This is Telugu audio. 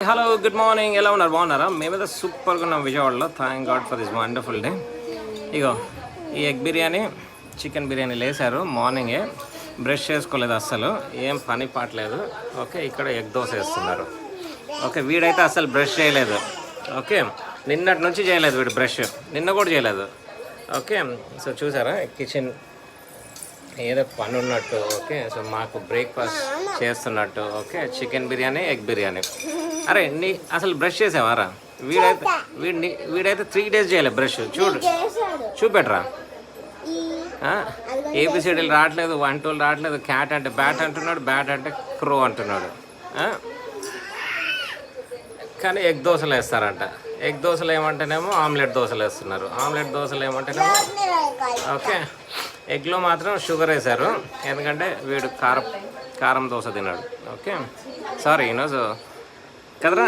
హలో గుడ్ మార్నింగ్, ఎలా ఉన్నారు? బాగున్నారా? మేమైతే సూపర్గా ఉన్నాం విజయవాడలో. Thank God for this wonderful day. ఇగో ఈ ఎగ్ బిర్యానీ, చికెన్ బిర్యానీ లేసారు మార్నింగే. బ్రష్ చేసుకోలేదు అస్సలు, ఏం పని పాటలేదు. ఓకే, ఇక్కడ ఎగ్ దోశ వేస్తున్నారు. ఓకే, వీడైతే అస్సలు బ్రష్ చేయలేదు. ఓకే, నిన్నటి నుంచి చేయలేదు వీడు బ్రష్, నిన్న కూడా చేయలేదు. ఓకే, సో చూసారా కిచెన్ ఏదో పని ఉన్నట్టు. ఓకే, సో మాకు బ్రేక్ఫాస్ట్ చేస్తున్నట్టు. Okay, chicken biryani, egg biryani. అరే నీ అసలు బ్రష్ చేసావారా? వీడైతే 3 days చేయలేదు బ్రష్. చూపెట్రా. ఏబిసిడీలు రావట్లేదు, 1 2 రావట్లేదు. క్యాట్ అంటే బ్యాట్ అంటున్నాడు, బ్యాట్ అంటే క్రో అంటున్నాడు. కానీ ఎగ్ దోశలు వేస్తారంట. ఎగ్ దోశలు ఏమంటేనేమో ఆమ్లెట్ దోశలు వేస్తున్నారు. ఆమ్లెట్ దోశలు ఏమంటేనేమో ఓకే, ఎగ్లో మాత్రం షుగర్ వేశారు, ఎందుకంటే వీడు కారం దోశ తిన్నాడు. ఓకే, సారీ ఈరోజు కదరా.